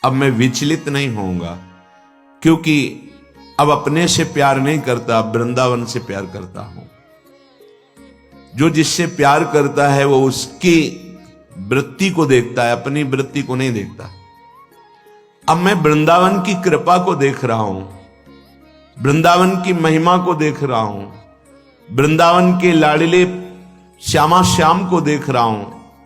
अब मैं विचलित नहीं होऊंगा, क्योंकि अब अपने से प्यार नहीं करता, वृंदावन से प्यार करता हूं। जो जिससे प्यार करता है वो उसकी वृत्ति को देखता है, अपनी वृत्ति को नहीं देखता। अब मैं वृंदावन की कृपा को देख रहा हूं, वृंदावन की महिमा को देख रहा हूं, वृंदावन के लाडले श्यामा श्याम को देख रहा हूं।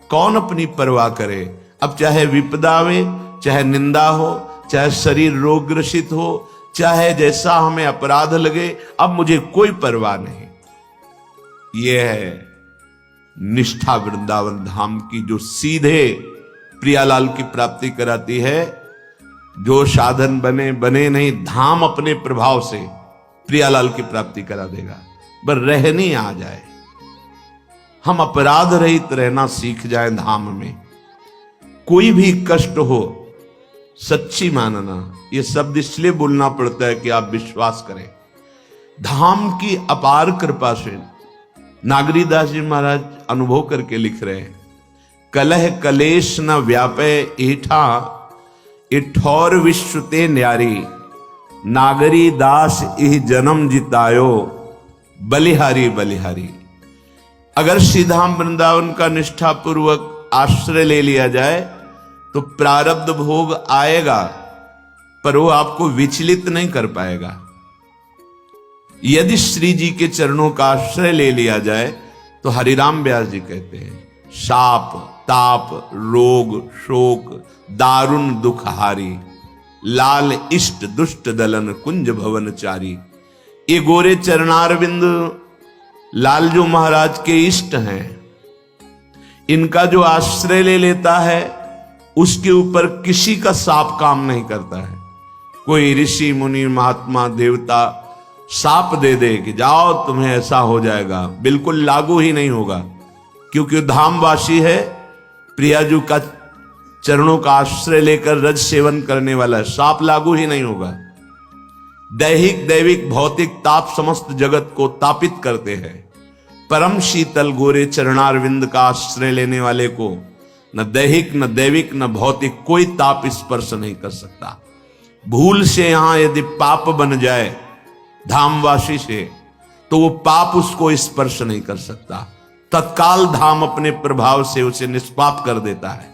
कौन अपनी परवाह करे? अब चाहे विपदा आवे, चाहे निंदा हो, चाहे शरीर रोग ग्रसित हो, चाहे जैसा हमें अपराध लगे, अब मुझे कोई परवाह नहीं। यह है निष्ठा वृंदावन धाम की, जो सीधे प्रियालाल की प्राप्ति कराती है। जो साधन बने बने नहीं, धाम अपने प्रभाव से प्रियालाल की प्राप्ति करा देगा। बस रहनी आ जाए, हम अपराध रहित रहना सीख जाए धाम में। कोई भी कष्ट हो सच्ची मानना, यह शब्द इसलिए बोलना पड़ता है कि आप विश्वास करें। धाम की अपार कृपा से नागरीदास जी महाराज अनुभव करके लिख रहे हैं, कलह कलेश न व्यापे एठा इठौर विश्व ते न्यारी, नागरी दास इह जन्म जितायो बलिहारी बलिहारी। अगर सीधाम वृंदावन का निष्ठापूर्वक आश्रय ले लिया जाए तो प्रारब्ध भोग आएगा, पर वो आपको विचलित नहीं कर पाएगा। यदि श्री जी के चरणों का आश्रय ले लिया जाए तो हरिराम व्यास जी कहते हैं, शाप ताप रोग शोक दारुण दुख हारी, लाल इष्ट दुष्ट दलन कुंज भवन चारी। ये गोरे चरणारविंद लालजू महाराज के इष्ट हैं। इनका जो आश्रय ले लेता है उसके ऊपर किसी का साप काम नहीं करता है। कोई ऋषि मुनि महात्मा देवता साप दे दे कि जाओ तुम्हें ऐसा हो जाएगा, बिल्कुल लागू ही नहीं होगा, क्योंकि धामवासी है, प्रियाजू का चरणों का आश्रय लेकर रज सेवन करने वाला, साप लागू ही नहीं होगा। दैहिक दैविक भौतिक ताप समस्त जगत को तापित करते हैं। परम शीतल गोरे चरणारविंद का आश्रय लेने वाले को न दैहिक न दैविक न भौतिक कोई ताप स्पर्श नहीं कर सकता। भूल से यहां यदि पाप बन जाए धामवासी से, तो वो पाप उसको स्पर्श नहीं कर सकता। तत्काल धाम अपने प्रभाव से उसे निष्पाप कर देता है।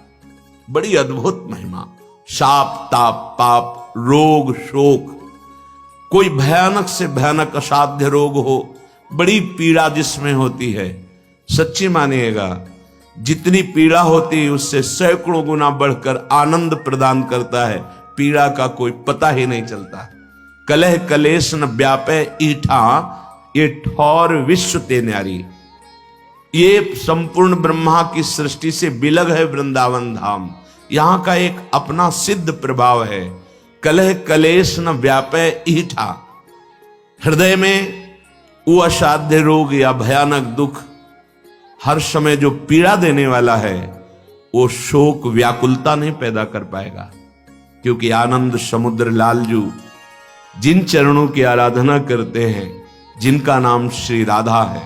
बड़ी अद्भुत महिमा। शाप ताप पाप रोग शोक, कोई भयानक से भयानक असाध्य रोग हो, बड़ी पीड़ा जिसमें होती है, सच्ची मानिएगा जितनी पीड़ा होती है उससे सैकड़ों गुना बढ़कर आनंद प्रदान करता है। पीड़ा का कोई पता ही नहीं चलता। कलह कलेश न व्यापे ईठा ये ठौर विश्व ते न्यारी। ये संपूर्ण ब्रह्मा की सृष्टि से बिलग है वृंदावन धाम। यहां का एक अपना सिद्ध प्रभाव है। कलह कलेश न व्यापे ईठा, हृदय में वो असाध्य रोग या भयानक दुख हर समय जो पीड़ा देने वाला है, वो शोक व्याकुलता नहीं पैदा कर पाएगा, क्योंकि आनंद समुद्र लालजू जिन चरणों की आराधना करते हैं, जिनका नाम श्री राधा है,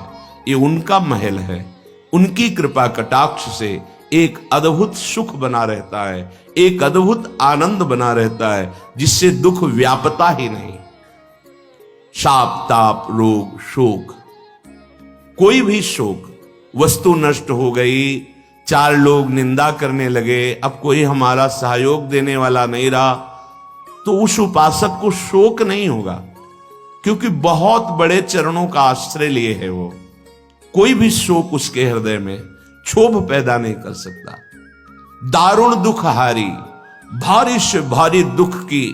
ये उनका महल है। उनकी कृपा कटाक्ष से एक अद्भुत सुख बना रहता है, एक अद्भुत आनंद बना रहता है, जिससे दुख व्यापता ही नहीं। शाप ताप रोग शोक, कोई भी शोक, वस्तु नष्ट हो गई, चार लोग निंदा करने लगे, अब कोई हमारा सहयोग देने वाला नहीं रहा, तो उस उपासक को शोक नहीं होगा, क्योंकि बहुत बड़े चरणों का आश्रय लिए है वो। कोई भी शोक उसके हृदय में क्षोभ पैदा नहीं कर सकता। दारुण दुख हारी, भारी से भारी दुख की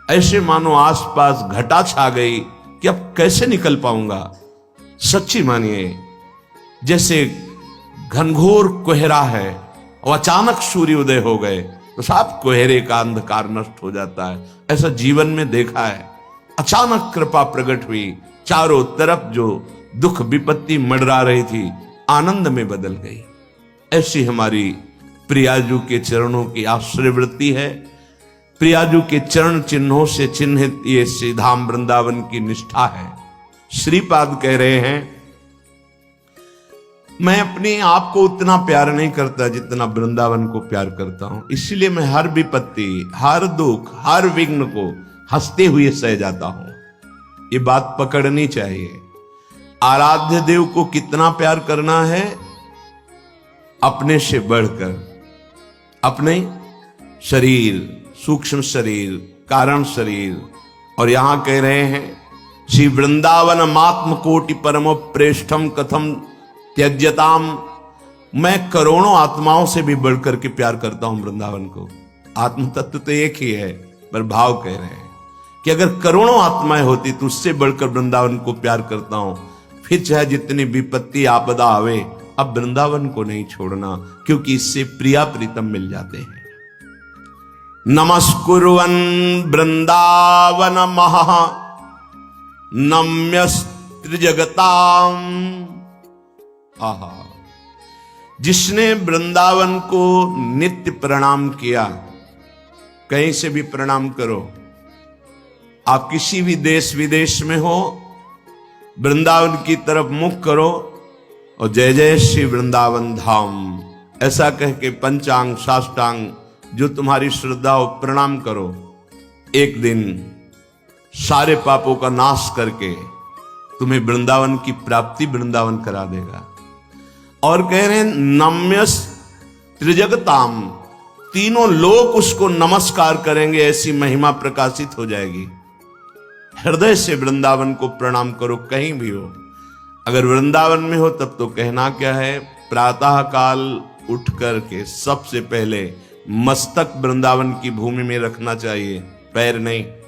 ऐसे मानो आसपास घटा छा गई कि अब कैसे निकल पाऊंगा। सच्ची मानिए, जैसे घनघोर कोहरा है और अचानक सूर्य उदय हो गए तो साफ कोहरे का अंधकार नष्ट हो जाता है। ऐसा जीवन में देखा है। अचानक कृपा प्रकट हुई, चारों तरफ जो दुख विपत्ति मंडरा रही थी आनंद में बदल गई। ऐसी हमारी प्रियाजू के चरणों की आश्रयवृत्ति है। प्रियाजू के चरण चिन्हों से चिन्हित ये श्रीधाम वृंदावन की निष्ठा है। श्रीपाद कह रहे हैं, मैं अपने आप को उतना प्यार नहीं करता जितना वृंदावन को प्यार करता हूं। इसलिए मैं हर विपत्ति, हर दुख, हर विघ्न को हंसते हुए सह जाता हूं। ये बात पकड़नी चाहिए। आराध्य देव को कितना प्यार करना है? अपने से बढ़कर। अपने शरीर, सूक्ष्म शरीर, कारण शरीर। और यहां कह रहे हैं श्री वृंदावन मात्म कोटि परमो प्रेष्ठम कथम त्यज्यताम। मैं करोड़ों आत्माओं से भी बढ़कर के प्यार करता हूं वृंदावन को। आत्म तत्व तो एक ही है, पर भाव कह रहे हैं कि अगर करोड़ों आत्माएं होती तो उससे बढ़कर वृंदावन को प्यार करता हूं। फिर चाहे जितनी विपत्ति आपदा आवे, अब वृंदावन को नहीं छोड़ना, क्योंकि इससे प्रिया प्रीतम मिल जाते हैं। नमस्कुर्वन् वृंदावन महा नम्यस्त्रिजगताम। आहा, जिसने वृंदावन को नित्य प्रणाम किया, कहीं से भी प्रणाम करो, आप किसी भी देश विदेश में हो, वृंदावन की तरफ मुख करो और जय जय श्री वृंदावन धाम ऐसा कह के पंचांग साष्टांग जो तुम्हारी श्रद्धा हो प्रणाम करो। एक दिन सारे पापों का नाश करके तुम्हें वृंदावन की प्राप्ति वृंदावन करा देगा। और कह रहे हैं नम्यस त्रिजगताम, तीनों लोग उसको नमस्कार करेंगे, ऐसी महिमा प्रकाशित हो जाएगी। हृदय से वृंदावन को प्रणाम करो, कहीं भी हो। अगर वृंदावन में हो तब तो कहना क्या है, प्रातः काल उठ करके सबसे पहले मस्तक वृंदावन की भूमि में रखना चाहिए, पैर नहीं।